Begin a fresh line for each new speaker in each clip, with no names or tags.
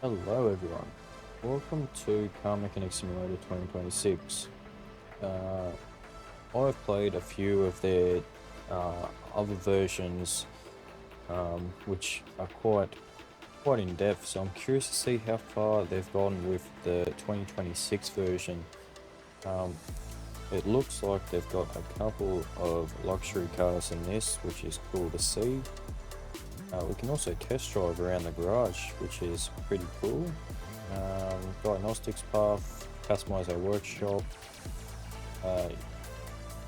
Hello everyone, welcome to Car Mechanic Simulator 2026. I've played a few of their other versions, which are quite in depth, so I'm curious to see how far they've gone with the 2026 version. It looks like they've got a couple of luxury cars in this, which is cool to see. We can also test drive around the garage, which is pretty cool. Diagnostics path, customize our workshop,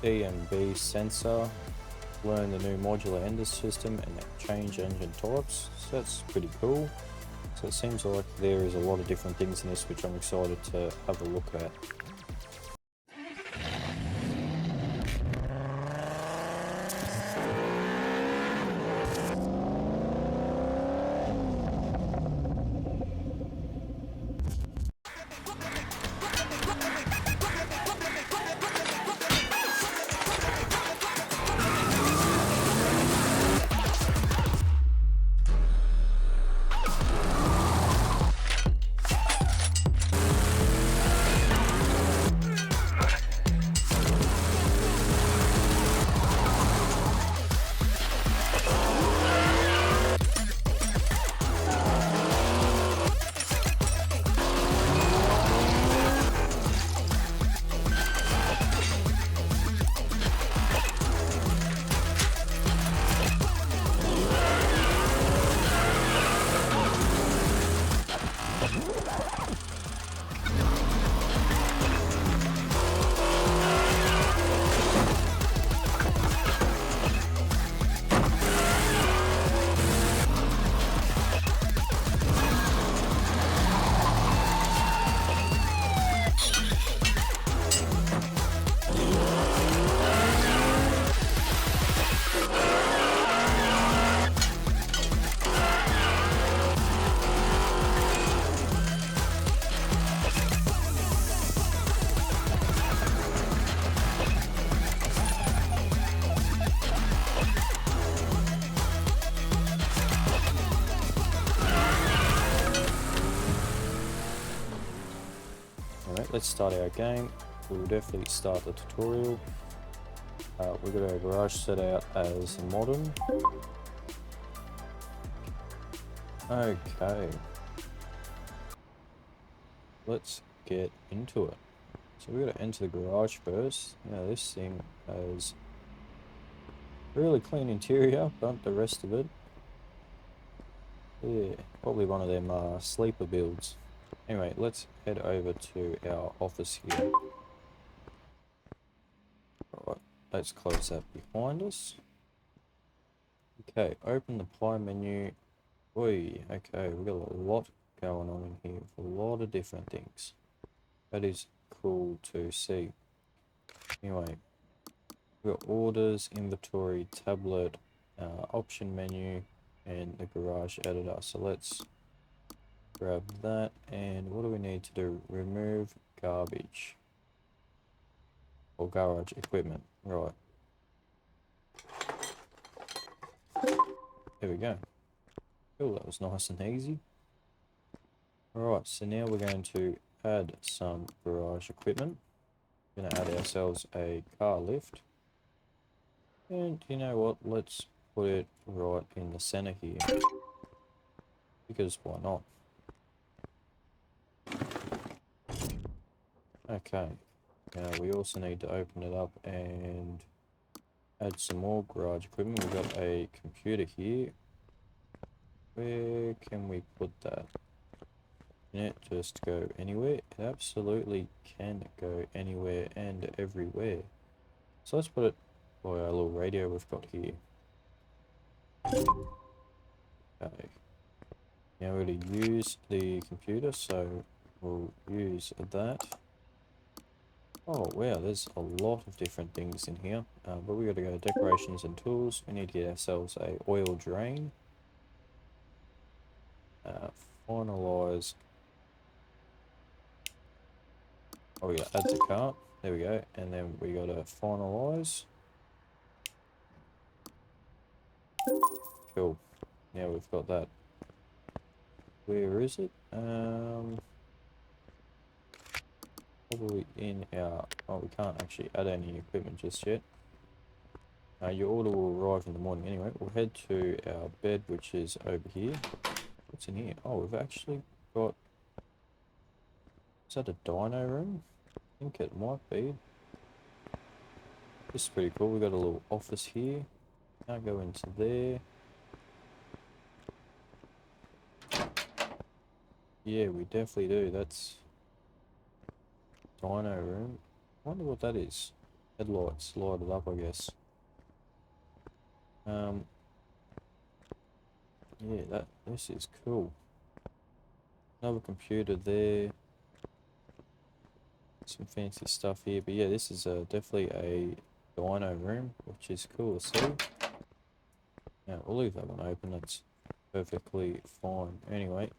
D&B sensor, learn the new modular ender system and change engine types. So that's pretty cool. So it seems like there is a lot of different things in this which I'm excited to have a look at. Alright, let's start our game. We'll definitely start the tutorial. We've got our garage set out as modern. Okay. Let's get into it. So we're going to enter the garage first. Now this thing has really clean interior, but the rest of it, yeah, probably one of them sleeper builds. Anyway, let's head over to our office here. Alright, let's close that behind us. Okay, open the pie menu. Oi, okay, we've got a lot going on in here, a lot of different things. That is cool to see. Anyway, we've got orders, inventory, tablet, option menu, and the garage editor. So let's grab that. And what do we need to do? Remove garbage or garage equipment. Right. There we go. Cool, that was nice and easy. Alright, so now we're going to add some garage equipment. We're going to add ourselves a car lift. And you know what, let's put it right in the center here. Because why not? Okay, now we also need to open it up and add some more garage equipment. We've got a computer here. Where can we put that? Can it just go anywhere? It absolutely can go anywhere and everywhere. So let's put it by our little radio we've got here. Okay. Now we're going to use the computer, so we'll use that. Oh wow, there's a lot of different things in here, but we got to go to decorations and tools. We need to get ourselves a oil drain. Finalize. Oh, we got add to cart. There we go, and then we got to finalize. Cool. Now we've got that. Where is it? Probably in our... Oh, we can't actually add any equipment just yet. Your order will arrive in the morning anyway. We'll head to our bed, which is over here. What's in here? Oh, we've actually got... Is that a dino room? I think it might be. This is pretty cool. We've got a little office here. Can't go into there. Yeah, we definitely do. That's dino room. I wonder what that is. Headlights lighted up, I guess. Yeah, this is cool. Another computer there. Some fancy stuff here, but yeah, this is definitely a dino room, which is cool to see. Now we'll leave that one open. That's perfectly fine. Anyway,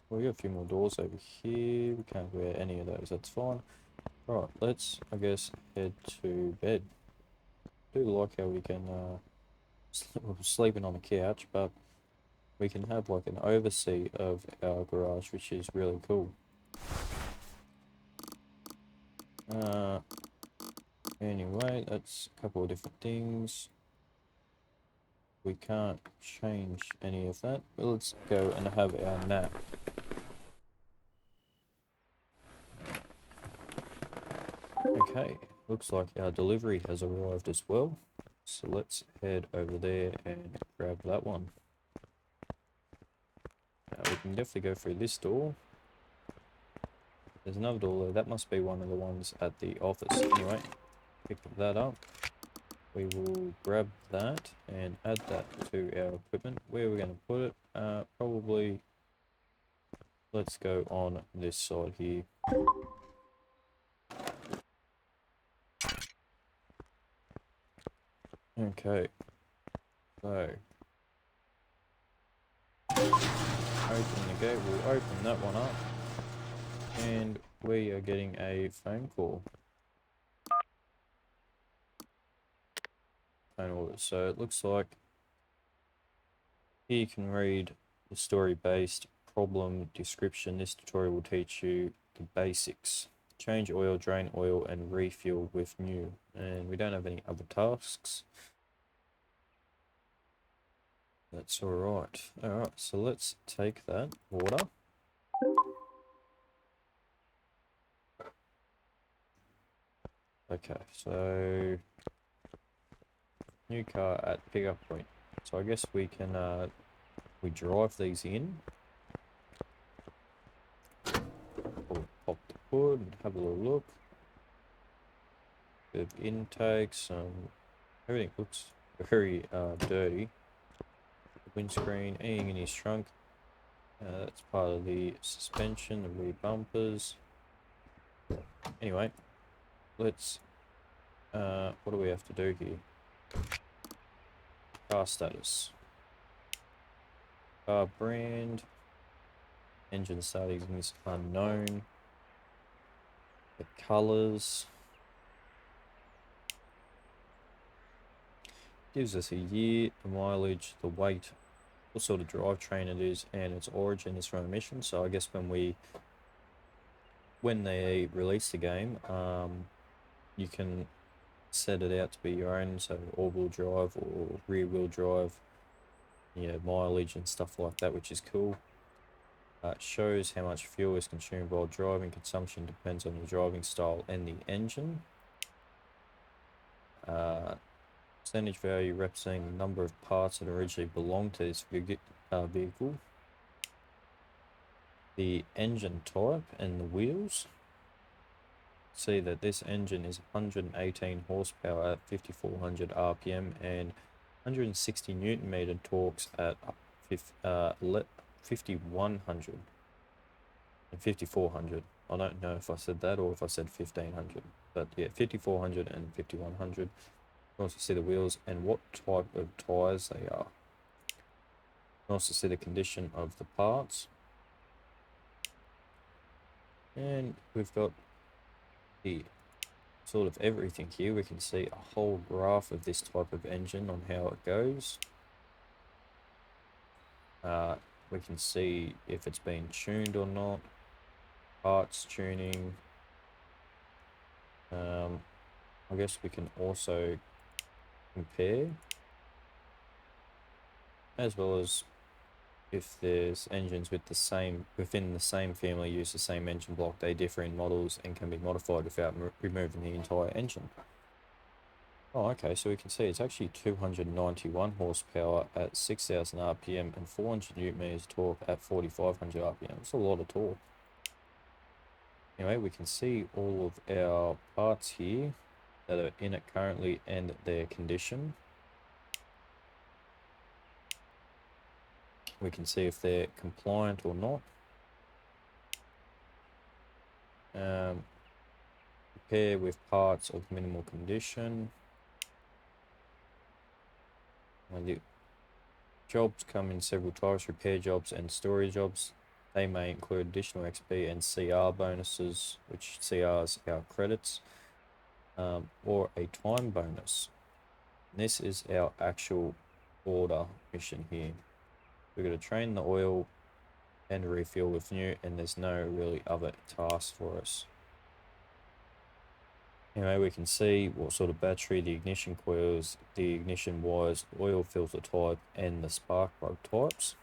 we got a few more doors over here. We can't wear any of those. That's fine. Right, let's, I guess, head to bed. I do like how we can we're sleeping on the couch, but we can have like an oversee of our garage, which is really cool. Anyway, that's a couple of different things. We can't change any of that, but let's go and have our nap. Okay, looks like our delivery has arrived as well. So let's head over there and grab that one. Now we can definitely go through this door. There's another door there. That must be one of the ones at the office. Anyway, pick that up. We will grab that and add that to our equipment. Where are we going to put it? Probably, let's go on this side here. Okay, so open the gate, we'll open that one up, and we are getting a phone call. Phone order. So it looks like here you can read the story-based problem description. This tutorial will teach you the basics. Change oil, drain oil, and refuel with new. And we don't have any other tasks. That's alright. Alright, so let's take that order. Okay, so new car at pickup point. So I guess we can we drive these in. We'll pop the hood and have a little look. Bit of intakes, everything looks very dirty. Windscreen, anything in his trunk. That's part of the suspension, the rear bumpers. Anyway, let's what do we have to do here? Car status. Car brand. Engine settings unknown. The colors. Gives us a year, the mileage, the weight, what sort of drivetrain it is, and its origin is from emission. So I guess when they release the game, you can set it out to be your own, so all-wheel drive or rear-wheel drive, mileage and stuff like that, which is cool. It shows how much fuel is consumed while driving. Consumption depends on the driving style and the engine. Percentage value representing the number of parts that originally belonged to this vehicle. The engine type and the wheels. See that this engine is 118 horsepower at 5400 RPM and 160 Newton meter torques at 5100 and 5400. I don't know if I said that or if I said 1500, but yeah, 5400 and 5100. You can also see the wheels and what type of tyres they are. You can also see the condition of the parts. And we've got the sort of everything here. We can see a whole graph of this type of engine on how it goes. we can see if it's been tuned or not. Parts tuning. I guess we can also compare, as well as if there's engines with within the same family use the same engine block, they differ in models and can be modified without removing the entire engine. Oh, okay, so we can see it's actually 291 horsepower at 6,000 RPM and 400 Nm torque at 4,500 RPM. It's a lot of torque. Anyway, we can see all of our parts here that are in it currently and their condition. We can see if they're compliant or not. Repair with parts of minimal condition. The jobs come in several types: repair jobs and storage jobs. They may include additional XP and CR bonuses, which CRs are credits, or a time bonus. This is our actual order mission here. We're going to train the oil and refuel with new, and there's no really other tasks for us. Anyway, we can see what sort of battery, the ignition coils, the ignition wires, oil filter type, and the spark plug types.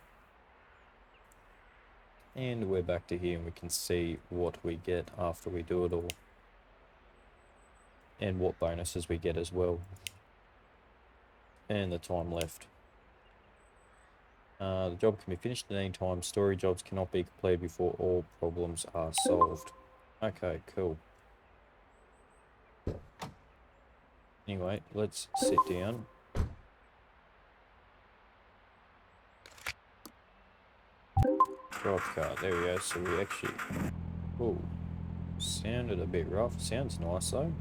And we're back to here, and we can see what we get after we do it all, and what bonuses we get as well, and the time left. The job can be finished at any time. Story jobs cannot be completed before all problems are solved. Okay, cool. Anyway, let's sit down. Drive car, there we go. So we actually... Oh, sounded a bit rough. Sounds nice though.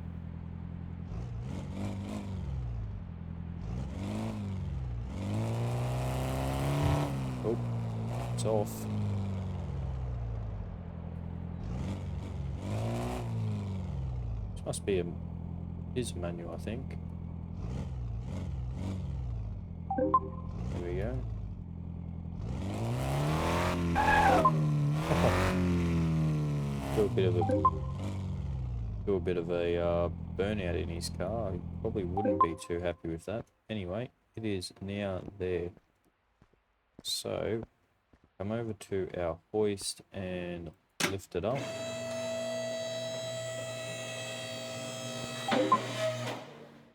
Oh, it's off. This must be his menu, I think. There we go. Do a bit of a burnout in his car. I probably wouldn't be too happy with that. Anyway, it is now there. So come over to our hoist and lift it up.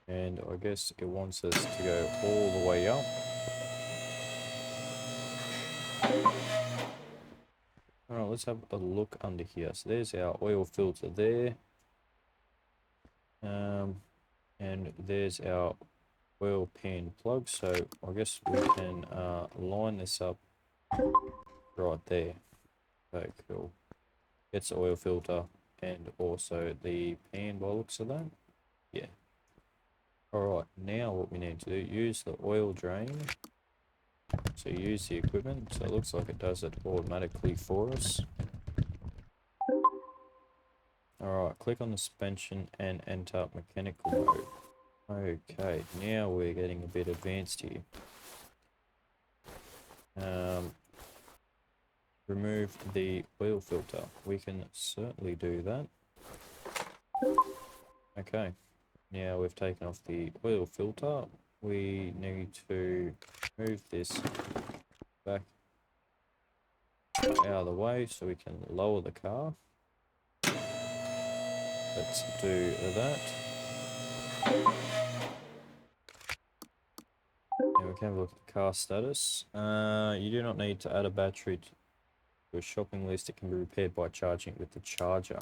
And I guess it wants us to go all the way up. Alright, let's have a look under here. So there's our oil filter there. And there's our oil pan plug. So I guess we can line this up right there. Okay, cool. It's the oil filter and also the pan by the looks of that. Yeah. Alright, now what we need to do, use the oil drain. So use the equipment. So it looks like it does it automatically for us. Alright, click on the suspension and enter mechanical mode. Okay, now we're getting a bit advanced here. Remove the oil filter. We can certainly do that. Okay, now we've taken off the oil filter. We need to move this back out of the way so we can lower the car. Let's do that. Now we can have a look at the car status. You do not need to add a battery to a shopping list. It can be repaired by charging it with the charger.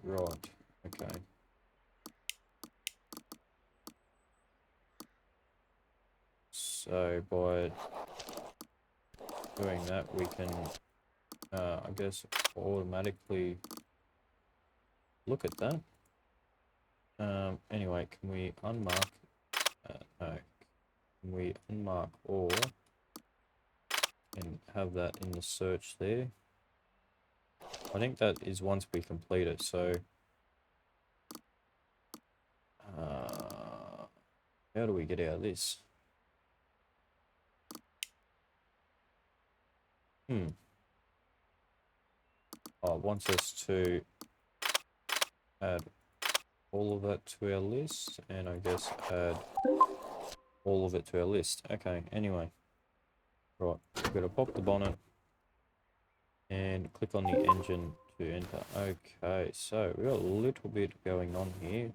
Right, okay. So by doing that, we can, I guess, automatically look at that. Anyway, can we unmark? No. Can we unmark all and have that in the search there? I think that is once we complete it. So How do we get out of this? Oh, it wants us to add all of that to our list, and I guess add all of it to our list. Okay, anyway. Right, we've got to pop the bonnet and click on the engine to enter. Okay, so we've got a little bit going on here.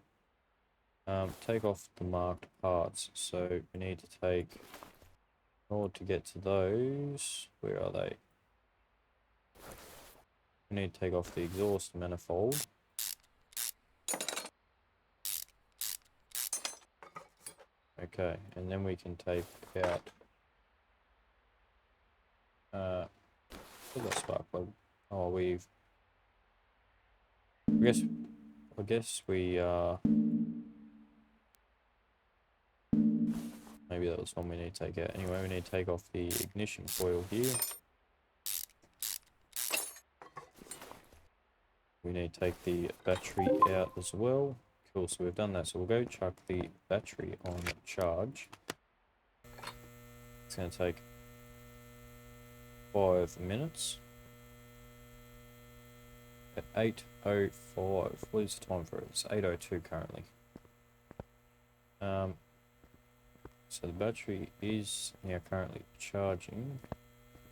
Take off the marked parts. So we need to take, in order to get to those, where are they? We need to take off the exhaust manifold. Okay, and then we can take out the spark plug. Oh, I guess we maybe that was one we need to take out. Anyway, we need to take off the ignition coil here. We need to take the battery out as well. Cool, so we've done that. So we'll go chuck the battery on charge. It's going to take 5 minutes. At 8:05, what is the time for it? It's 8:02 currently. So the battery is now currently charging.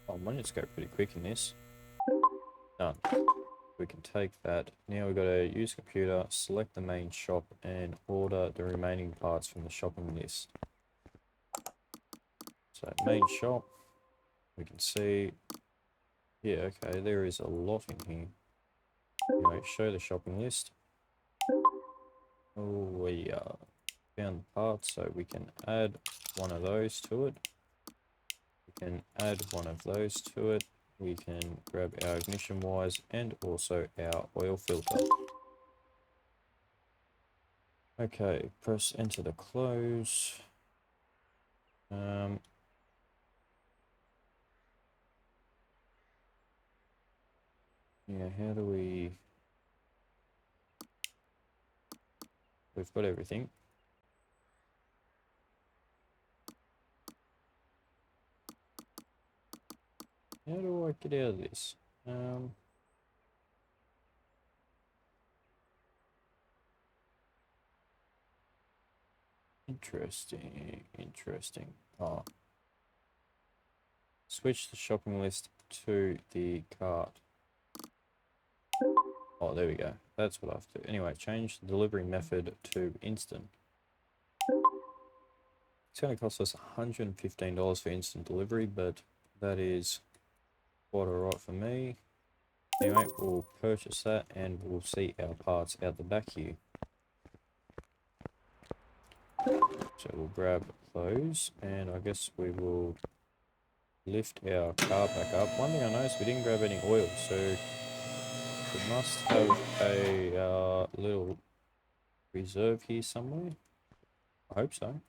Oh, minutes go pretty quick in this. Done. We can take that. Now we've got to use computer, select the main shop, and order the remaining parts from the shopping list. So main shop, we can see, yeah, okay, there is a lot in here. Anyway, show the shopping list. Oh, we found the parts, so we can add one of those to it. We can add one of those to it. We can grab our ignition wires and also our oil filter. Okay, press enter to close. Yeah, how do we... We've got everything. How do I get out of this? Interesting. Oh. Switch the shopping list to the cart. Oh, there we go. That's what I have to do. Anyway, change the delivery method to instant. It's going to cost us $115 for instant delivery, but that is quite alright for me. Anyway, we'll purchase that and we'll see our parts out the back here. So we'll grab those and I guess we will lift our car back up. One thing I noticed, we didn't grab any oil, so we must have a little reserve here somewhere. I hope so.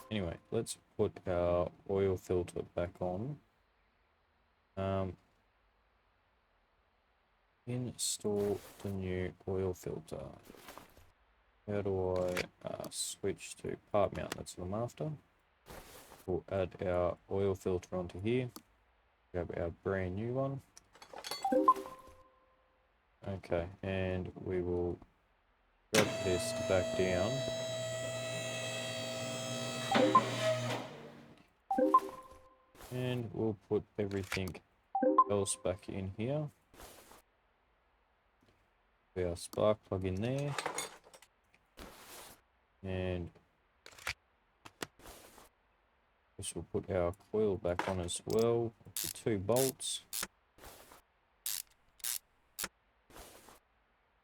Anyway, let's put our oil filter back on. Install the new oil filter. How do I switch to part mount? That's what I'm after. We'll add our oil filter onto here. Grab our brand new one. Okay, and we will grab this back down. And we'll put everything else back in here. Put our spark plug in there. And this will put our coil back on as well. The 2 bolts.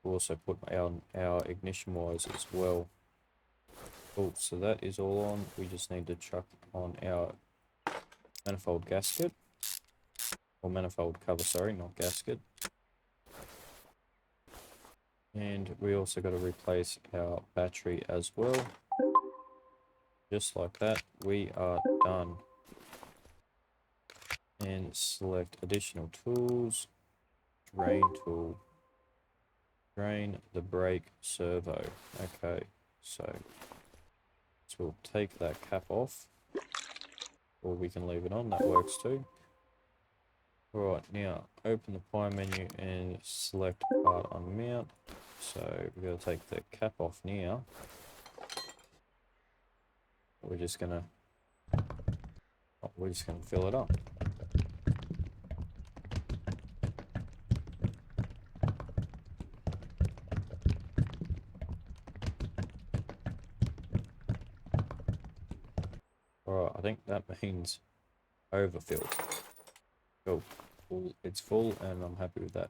We'll also put our ignition wires as well. Cool, so that is all on. We just need to chuck on our manifold gasket. Or manifold cover, sorry, not gasket. And we also got to replace our battery as well. Just like that, we are done. And select additional tools, drain tool, drain the brake servo. Okay, so let's we'll take that cap off, or we can leave it on, that works too. Right, now open the pie menu and select part on mount. So we're going to take the cap off now. We're just gonna fill it up. Alright, I think that means overfilled. Cool. It's full and I'm happy with that.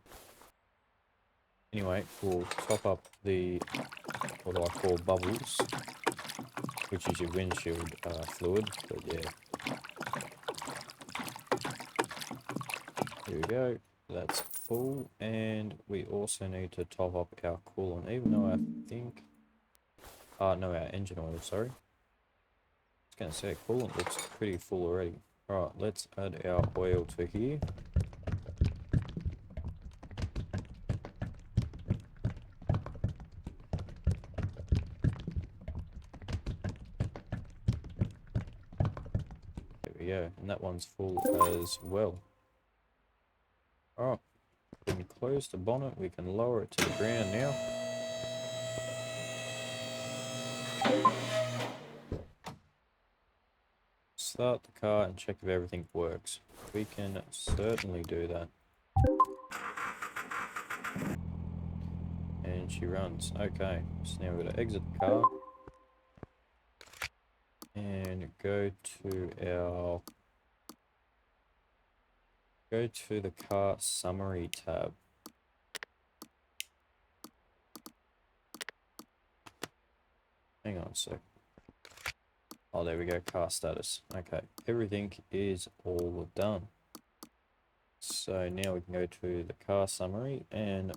Anyway, we'll top up the, what I call bubbles, which is your windshield fluid, but yeah. Here we go, that's full, and we also need to top up our coolant, even though I think, no, our engine oil, sorry. I was going to say, coolant looks pretty full already. Alright, let's add our oil to here. There we go, and that one's full as well. Alright, we can close the bonnet, we can lower it to the ground now. Start the car and check if everything works. We can certainly do that. And she runs. Okay, so now we're going to exit the car. And go to the car summary tab. Hang on a sec. Oh, there we go, car status. Okay, everything is all done. So now we can go to the car summary and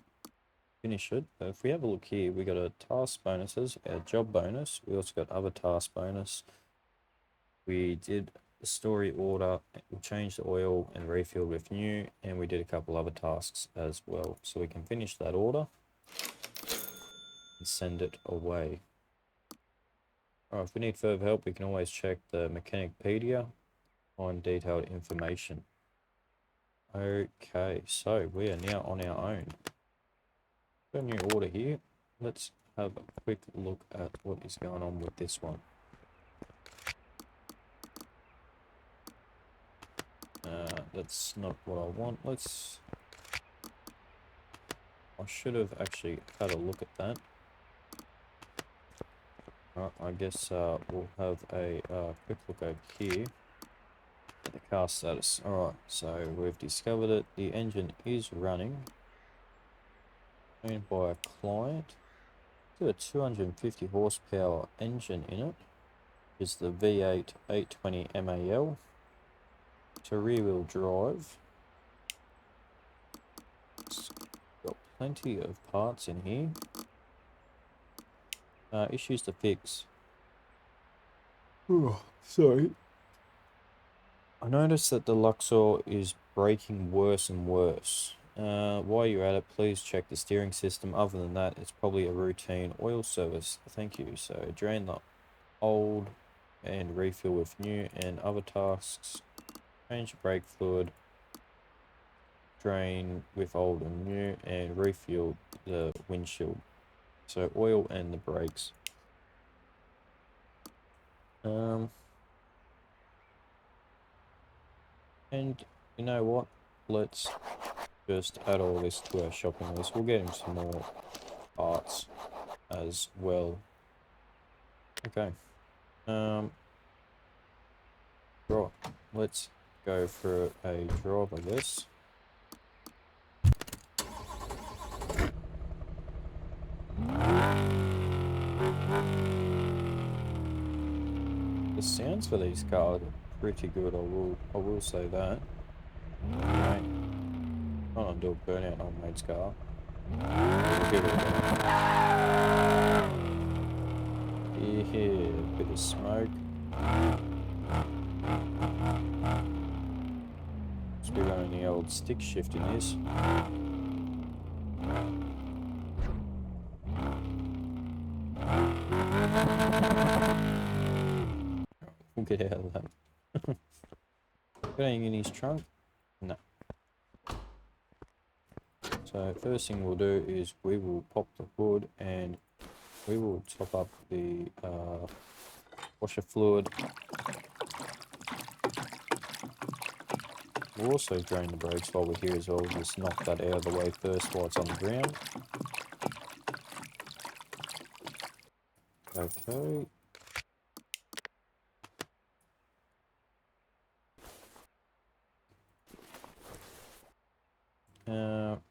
finish it. If we have a look here, we got a task bonuses, our job bonus. We also got other task bonus. We did the story order, we changed the oil and refill with new, and we did a couple other tasks as well. So we can finish that order and send it away. Alright, if we need further help, we can always check the Mechanicpedia on detailed information. Okay, so we are now on our own. Got a new order here. Let's have a quick look at what is going on with this one. That's not what I want. I should have actually had a look at that. Alright, I guess we'll have a quick look over here at the car status. Alright, so we've discovered it. The engine is running. Owned by a client. It's got a 250 horsepower engine in it. It's the V8 820 MAL. It's a rear wheel drive. It's got plenty of parts in here. Issues to fix. Oh, sorry. I noticed that the Luxor is breaking worse and worse. While you're at it, please check the steering system. Other than that, it's probably a routine oil service. Thank you. So drain the old and refill with new, and other tasks. Change the brake fluid. Drain with old and new, and refuel the windshield. So oil and the brakes. And you know what? Let's just add all this to our shopping list. We'll get him some more parts as well. Okay. Right. Let's go for a drive, I guess. The sounds for these cars are pretty good, I will say that. Right. I don't do a burnout on mate's car. Here we go. Yeah, bit of smoke. Must be running the old stick shift in this. We'll get out of that. Got anything in his trunk? No. So first thing we'll do is we will pop the hood and we will top up the washer fluid. We'll also drain the brakes while we're here as well. Just knock that out of the way first while it's on the ground. Okay.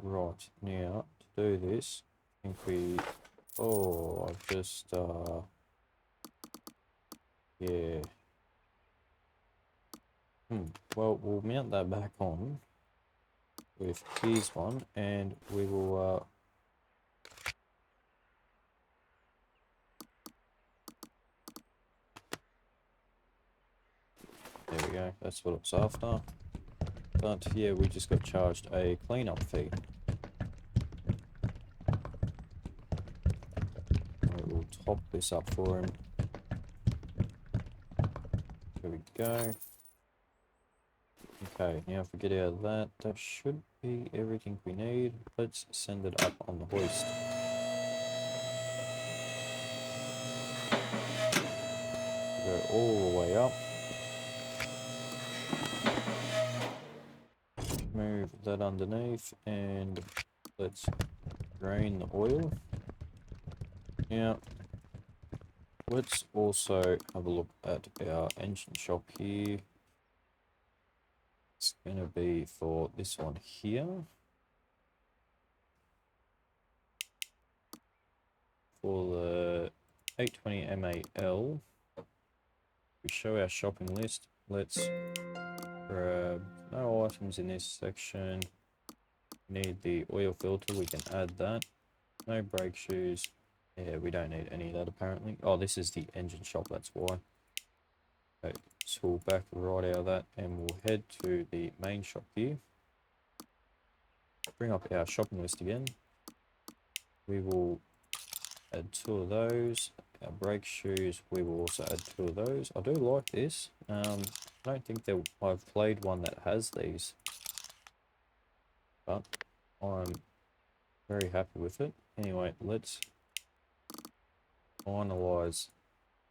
Right, now to do this, I think we, I've just, yeah. Well, we'll mount that back on with here's one, and we will, there we go, that's what it's after. But yeah, we just got charged a cleanup fee. We'll top this up for him. There we go. Okay, now if we get out of that, that should be everything we need. Let's send it up on the hoist. Go all the way up. Move that underneath and let's drain the oil. Now, let's also have a look at our engine shock here. It's going to be for this one here. For the 820 MAL, we show our shopping list. Let's grab no items in this section. Need the oil filter, we can add that. No brake shoes. Yeah, we don't need any of that apparently. Oh, this is the engine shop, that's why. Okay, so we'll back right out of that and we'll head to the main shop here. Bring up our shopping list again. We will add 2 of those. Our brake shoes, we will also add 2 of those. I do like this. I don't think that I've played one that has these, but I'm very happy with it. Anyway, let's finalize.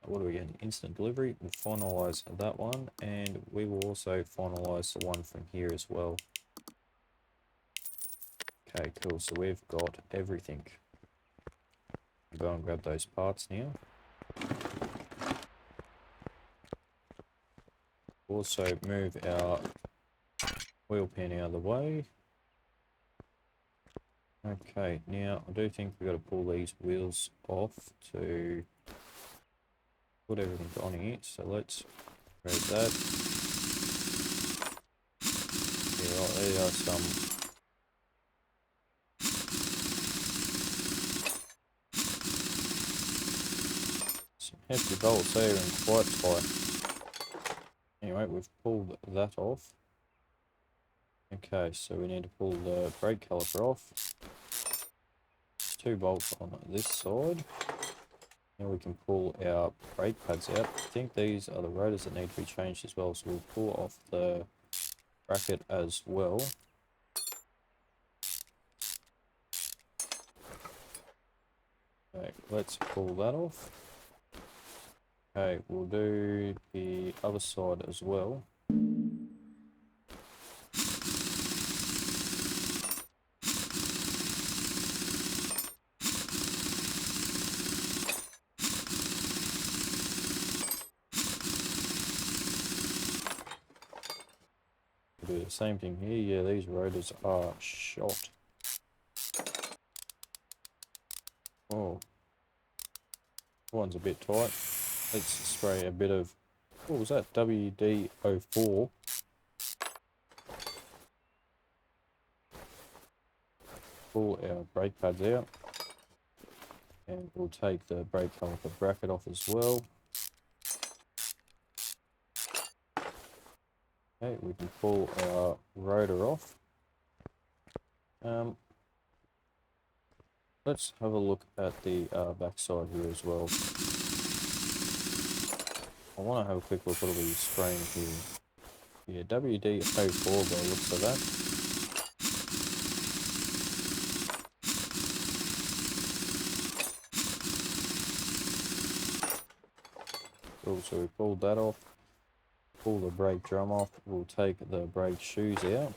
What do we get? Instant delivery. We'll finalize that one, and we will also finalize the one from here as well. Okay, cool. So we've got everything. Go and grab those parts now. Also move our wheel pin out of the way. Okay, now I do think we've got to pull these wheels off to put everything on here. So let's grab that. Yeah, right, there are some hefty bolts there and quite tight. Anyway, we've pulled that off. Okay, so we need to pull the brake caliper off. There's 2 bolts on this side. Now we can pull our brake pads out. I think these are the rotors that need to be changed as well, so we'll pull off the bracket as well. Okay, let's pull that off. Okay, we'll do the other side as well. We'll do the same thing here. Yeah, these rotors are shot. Oh, one's a bit tight. Let's spray a bit of, what was that, WD-04. Pull our brake pads out. And we'll take the brake caliper bracket off as well. Okay, we can pull our rotor off. Let's have a look at the backside here as well. I want to have a quick look what are we spraying here. Yeah, WD-04 by the looks of that. Cool, so we pulled that off. Pull the brake drum off. We'll take the brake shoes out.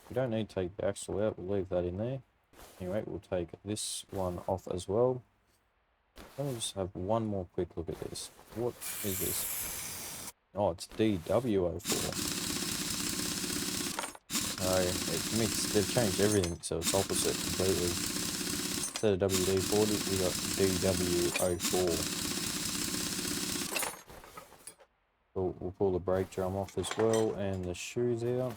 We don't need to take the axle out, we'll leave that in there. Anyway, we'll take this one off as well. Let me just have one more quick look at this. What is this? Oh, it's DW04. So it's mixed. They've changed everything, so it's opposite completely. Instead of WD-40, we got DW04. We'll pull the brake drum off as well and the shoes out.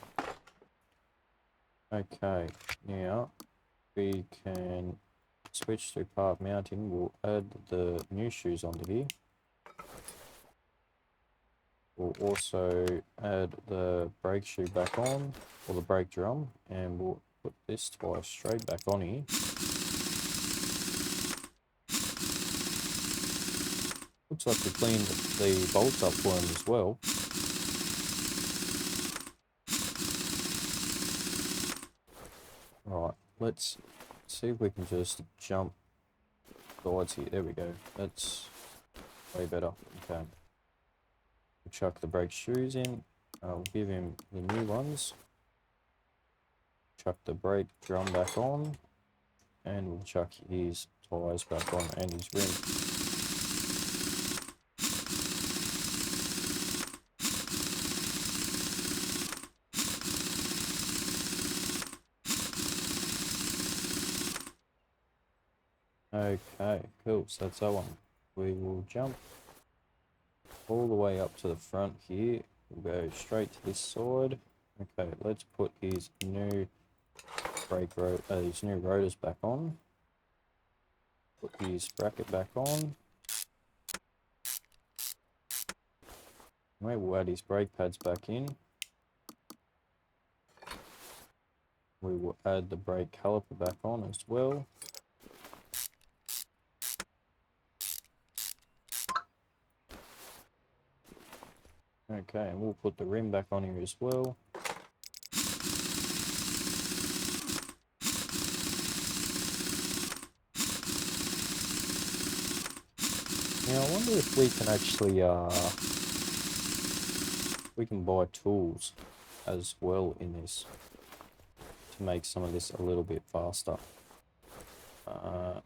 Okay, now we can switch to part mounting. We'll add the new shoes onto here. We'll also add the brake shoe back on, or the brake drum, and we'll put this twice straight back on here. Looks like we cleaned the bolts up for him as well. Right, let's see if we can just jump sides here. There we go. That's way better. Okay. We'll chuck the brake shoes in. I'll give him the new ones. Chuck the brake drum back on. And we'll chuck his tyres back on and his rim. Okay, cool. So that's that one. We will jump all the way up to the front here. We'll go straight to this side. Okay, let's put his new his new rotors back on. Put his bracket back on. We'll add his brake pads back in. We will add the brake caliper back on as well. Okay, and we'll put the rim back on here as well. Now I wonder if we can actually we can buy tools as well in this to make some of this a little bit faster. How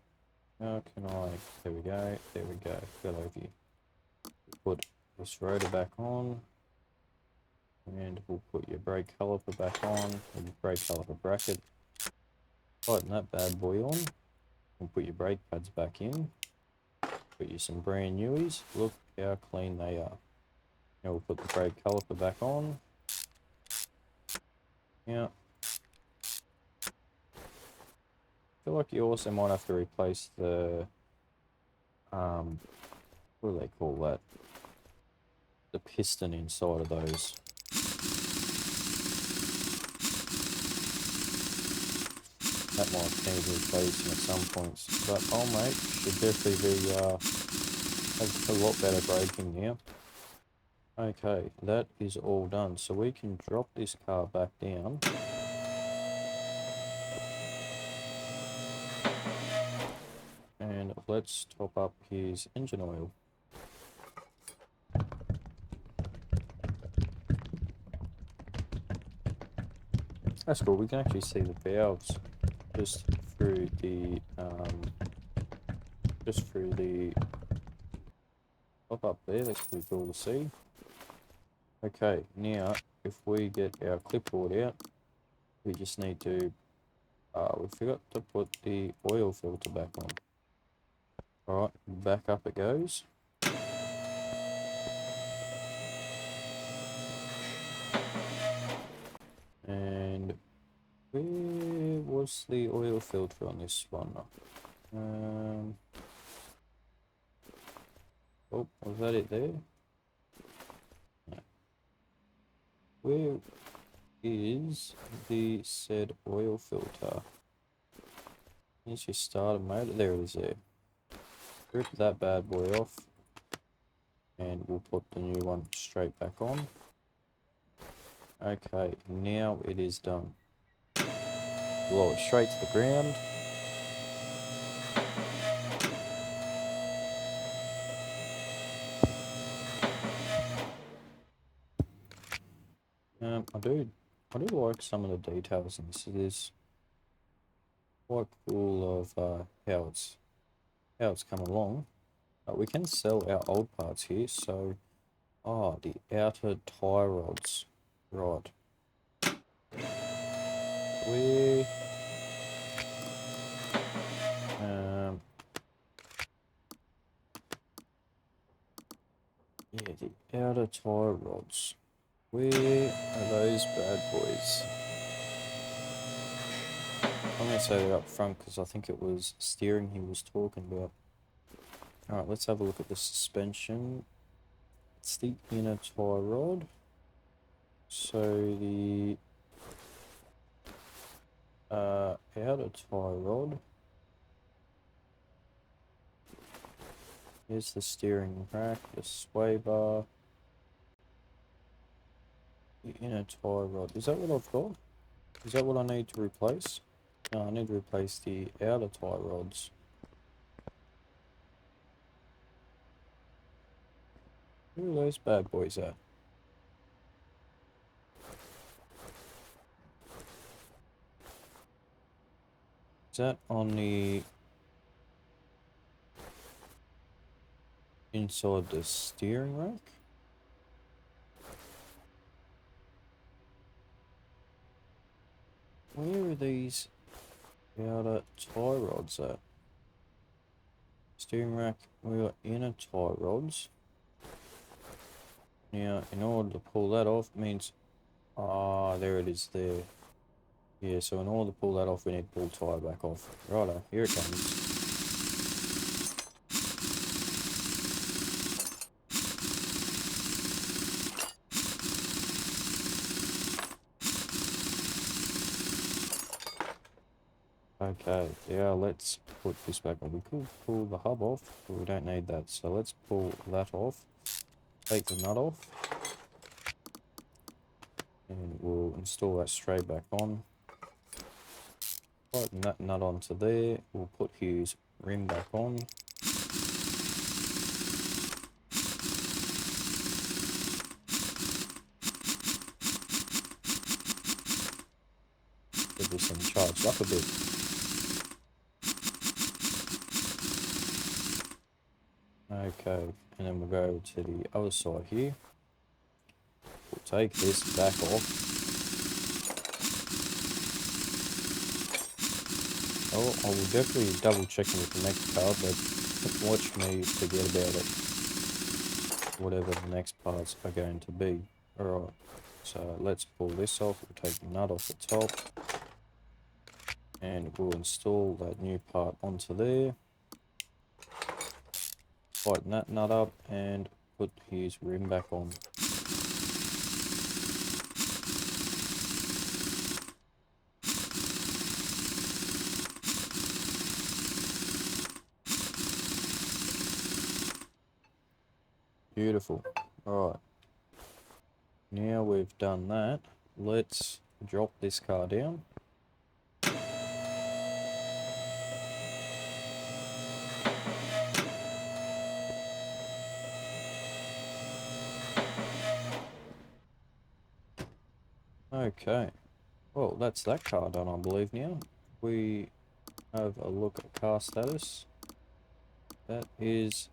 can I? There we go. There we go. Got over here. Put this rotor back on, and we'll put your brake caliper back on, and your brake caliper bracket. Tighten that bad boy on. We'll put your brake pads back in. Put you some brand newies. Look how clean they are. Now we'll put the brake caliper back on. Yeah. I feel like you also might have to replace the what do they call that? The piston inside of those. That might need replacing at some points. But oh mate, should definitely be have a lot better braking now. Okay, that is all done. So we can drop this car back down. And let's top up his engine oil. That's cool, we can actually see the valves just through the top up there. That's pretty cool to see. Okay, now if we get our clipboard out, we just need to we forgot to put the oil filter back on. Alright, back up it goes. And where was the oil filter on this one? Oh, was that it there? No. Where is the said oil filter? Once you start a motor, there it is there. Rip that bad boy off. And we'll put the new one straight back on. Okay, now it is done. Lower it straight to the ground. I do like some of the details in this. It is quite cool of how it's come along. We can sell our old parts here. So, the outer tie rods, right? We yeah, the outer tie rods. Where are those bad boys? I'm going to say they're up front because I think it was steering he was talking about. Alright, let's have a look at the suspension. It's the inner tie rod. So the outer tie rod. Here's the steering rack, the sway bar. The inner tie rod. Is that what I've got? Is that what I need to replace? No, I need to replace the outer tie rods. Where are those bad boys at? Is that on the inside the steering rack? Where are these outer tie rods at? Steering rack, we got inner tie rods. Now, in order to pull that off means, there it is there. Yeah, so in order to pull that off, we need to pull the tyre back off. Righto, here it comes. Okay, yeah, let's put this back on. We could pull the hub off, but we don't need that. So let's pull that off. Take the nut off. And we'll install that straight back on. Tighten that nut onto there. We'll put his rim back on. Get this thing charged up a bit. Okay, and then we'll go to the other side here. We'll take this back off. Oh, I will definitely double check it with the next card, but watch me forget about it. Whatever the next parts are going to be. Alright, so let's pull this off. We'll take the nut off the top. And we'll install that new part onto there. Tighten that nut up and put his rim back on. Beautiful. Alright. Now we've done that, let's drop this car down. Okay. Well, that's that car done, I believe now. We have a look at car status. That is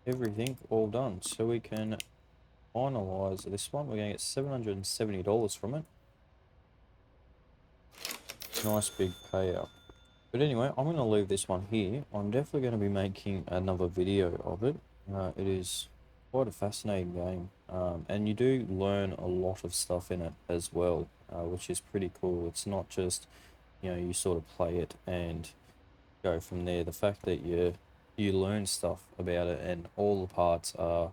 everything all done. So we can finalize this one. We're going to get $770 from it. Nice big payout. But anyway, I'm going to leave this one here. I'm definitely going to be making another video of it. It is quite a fascinating game. And you do learn a lot of stuff in it as well, which is pretty cool. It's not just, you sort of play it and go from there. The fact that you learn stuff about it and all the parts are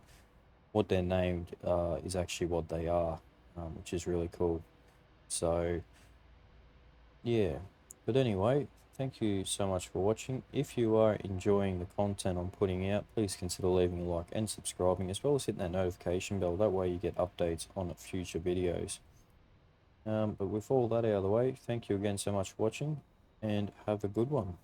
what they're named is actually what they are, which is really cool. So, yeah. But anyway, thank you so much for watching. If you are enjoying the content I'm putting out, please consider leaving a like and subscribing, as well as hitting that notification bell. That way you get updates on future videos. But with all that out of the way, thank you again so much for watching, and have a good one.